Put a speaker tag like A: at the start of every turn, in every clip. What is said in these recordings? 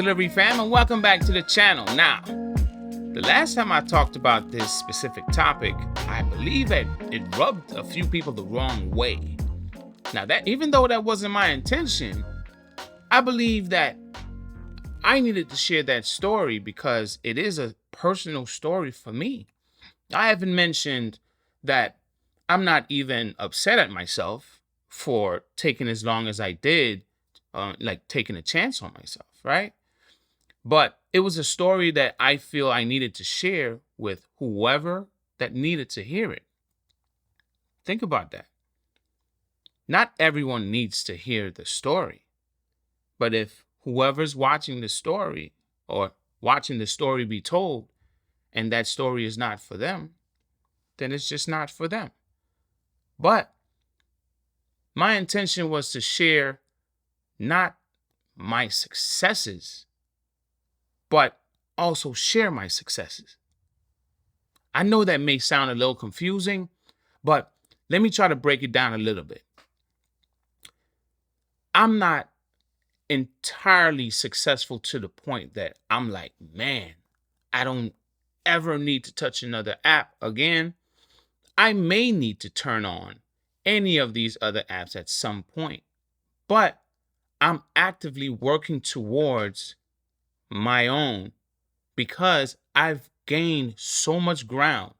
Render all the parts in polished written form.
A: delivery fam, and welcome back to the channel. Now, the last time I talked about this specific topic, I believe that it rubbed a few people the wrong way. Now, that even though that wasn't my intention, I believe that I needed to share that story because it is a personal story for me. I haven't mentioned that I'm not even upset at myself for taking as long as I did, like taking a chance on myself, right? But it was a story that I feel I needed to share with whoever that needed to hear it. Think about that. Not everyone needs to hear the story, but if whoever's watching the story or watching the story be told, and that story is not for them, then it's just not for them. But my intention was to share not my successes, but also share my successes. I know that may sound a little confusing, but let me try to break it down a little bit. I'm not entirely successful to the point that I'm like, man, I don't ever need to touch another app again. I may need to turn on any of these other apps at some point, but I'm actively working towards my own because I've gained so much ground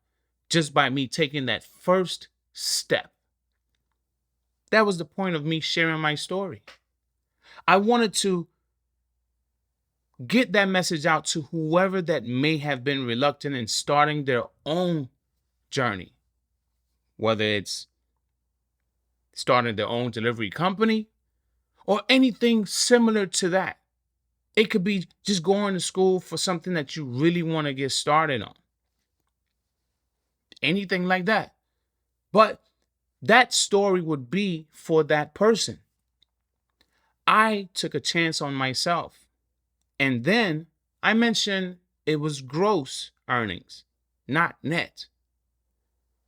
A: just by me taking that first step. That was the point of me sharing my story. I wanted to get that message out to whoever that may have been reluctant in starting their own journey, whether it's starting their own delivery company or anything similar to that. It could be just going to school for something that you really want to get started on. Anything like that. But that story would be for that person. I took a chance on myself. And then I mentioned it was gross earnings, not net.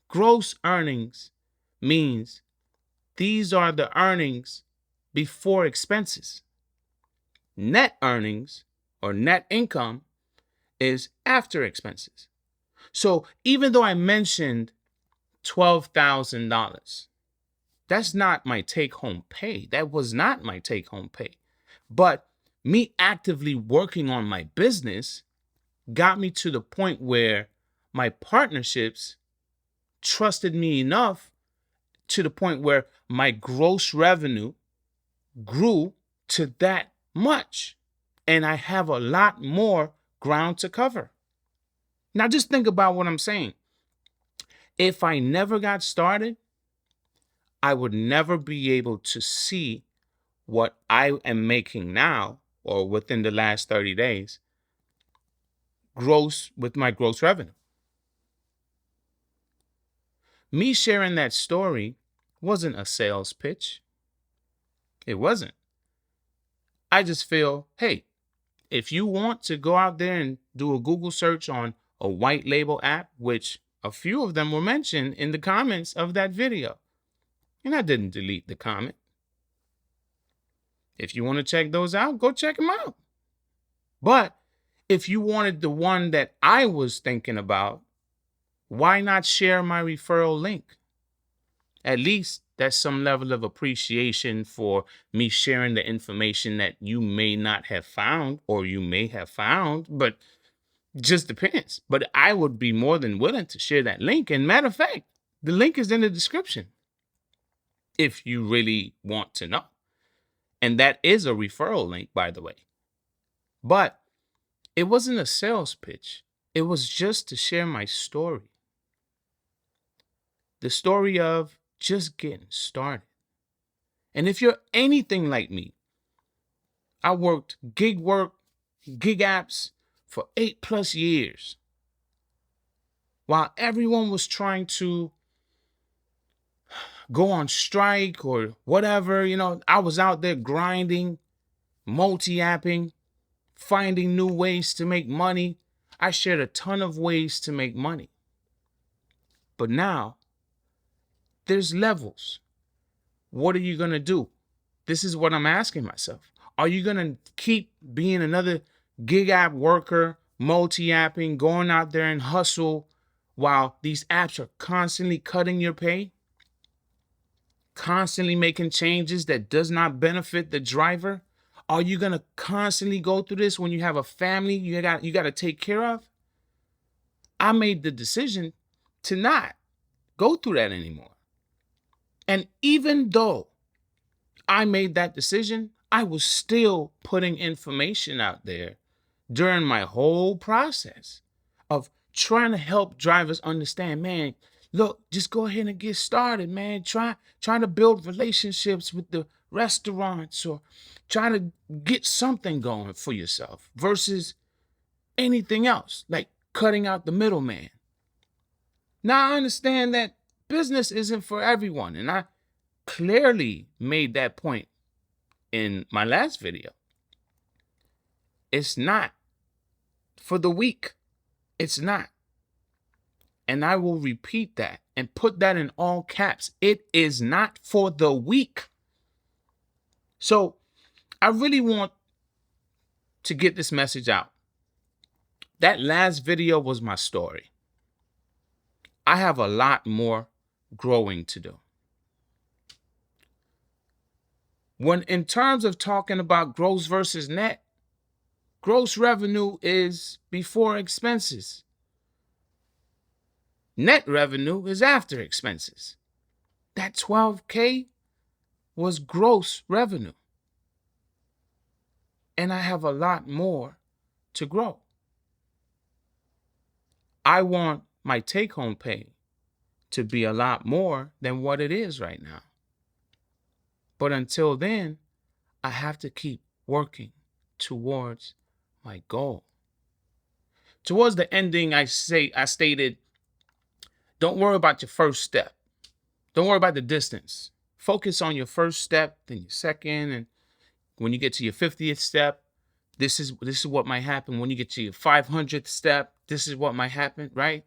A: Gross earnings means these are the earnings before expenses. Net earnings or net income is after expenses. So even though I mentioned $12,000, that's not my take-home pay. That was not my take-home pay. But me actively working on my business got me to the point where my partnerships trusted me enough to the point where my gross revenue grew to that much. And I have a lot more ground to cover. Now just think about what I'm saying. If I never got started, I would never be able to see what I am making now or within the last 30 days gross with my gross revenue. Me sharing that story wasn't a sales pitch. It wasn't. I just feel, hey, if you want to go out there and do a Google search on a white label app, which a few of them were mentioned in the comments of that video, and I didn't delete the comment. If you want to check those out, go check them out. But if you wanted the one that I was thinking about, why not share my referral link? At least that's some level of appreciation for me sharing the information that you may not have found or you may have found, but just depends. But I would be more than willing to share that link. And matter of fact, the link is in the description if you really want to know. And that is a referral link, by the way. But it wasn't a sales pitch. It was just to share my story. The story of just getting started. And if you're anything like me, I worked gig apps for 8+ years. While everyone was trying to go on strike or whatever, I was out there grinding, multi-apping, finding new ways to make money. I shared a ton of ways to make money. But now, there's levels. What are you going to do? This is what I'm asking myself. Are you going to keep being another gig app worker, multi-apping, going out there and hustle while these apps are constantly cutting your pay? Constantly making changes that does not benefit the driver? Are you going to constantly go through this when you have a family you got to take care of? I made the decision to not go through that anymore. And even though I made that decision, I was still putting information out there during my whole process of trying to help drivers understand, man, look, just go ahead and get started, man. Try to build relationships with the restaurants, or try to get something going for yourself versus anything else, like cutting out the middleman. Now I understand that business isn't for everyone, and I clearly made that point in my last video. It's not for the weak. It's not. And I will repeat that and put that in all caps. It is not for the weak. So I really want to get this message out. That last video was my story. I have a lot more growing to do. When in terms of talking about gross versus net, gross revenue is before expenses. Net revenue is after expenses. That 12K was gross revenue. And I have a lot more to grow. I want my take-home pay to be a lot more than what it is right now. But until then, I have to keep working towards my goal. Towards the ending, I stated, don't worry about your first step. Don't worry about the distance. Focus on your first step, then your second, and when you get to your 50th step, this is what might happen. When you get to your 500th step, this is what might happen, right?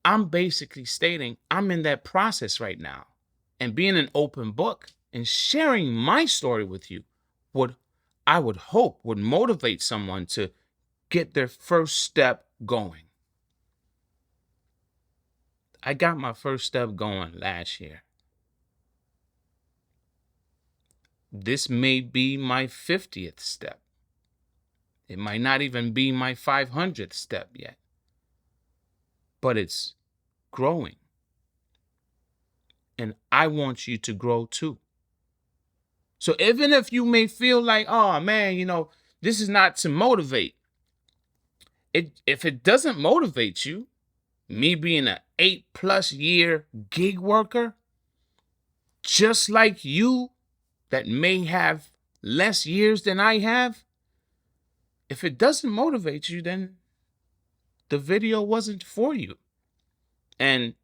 A: I'm basically stating I'm in that process right now, and being an open book and sharing my story with you I would hope would motivate someone to get their first step going. I got my first step going last year. This may be my 50th step. It might not even be my 500th step yet. But it's growing. And I want you to grow too. So even if you may feel like, oh man, this is not to motivate. If it doesn't motivate you, me being an 8+ year gig worker, just like you that may have less years than I have, if it doesn't motivate you, then the video wasn't for you. And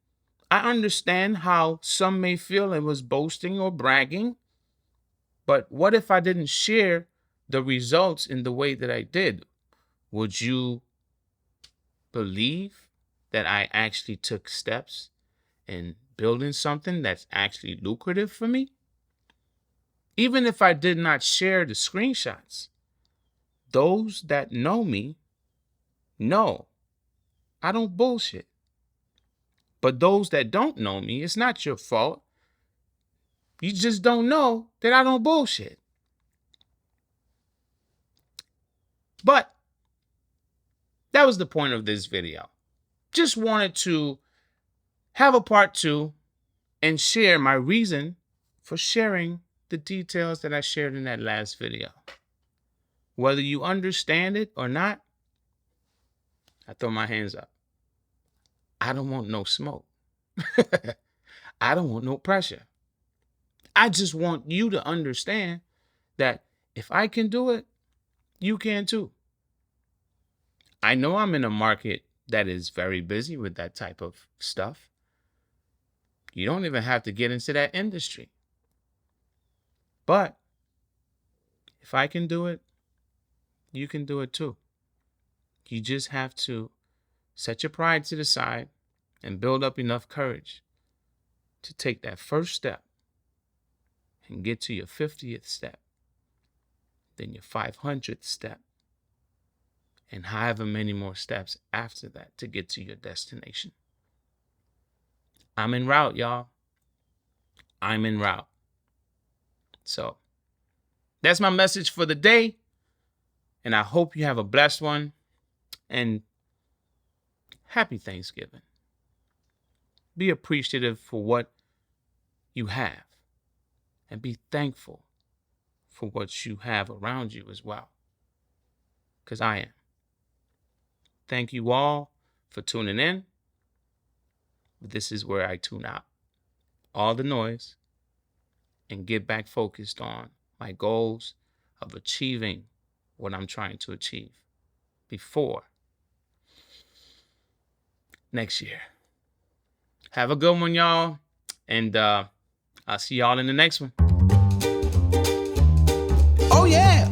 A: I understand how some may feel it was boasting or bragging, but what if I didn't share the results in the way that I did? Would you believe that I actually took steps in building something that's actually lucrative for me? Even if I did not share the screenshots, those that know me know I don't bullshit. But those that don't know me, it's not your fault. You just don't know that I don't bullshit. But that was the point of this video. Just wanted to have a part 2 and share my reason for sharing the details that I shared in that last video. Whether you understand it or not, I throw my hands up. I don't want no smoke. I don't want no pressure. I just want you to understand that if I can do it, you can too. I know I'm in a market that is very busy with that type of stuff. You don't even have to get into that industry. But if I can do it, you can do it too. You just have to set your pride to the side and build up enough courage to take that first step and get to your 50th step then your 500th step, and however many more steps after that to get to your destination. I'm en route, y'all. I'm en route. So that's my message for the day. And I hope you have a blessed one. And happy Thanksgiving. Be appreciative for what you have. And be thankful for what you have around you as well. Because I am. Thank you all for tuning in. This is where I tune out all the noise and get back focused on my goals of achieving what I'm trying to achieve before next year. Have a good one, y'all. And I'll see y'all in the next one.
B: Oh, yeah.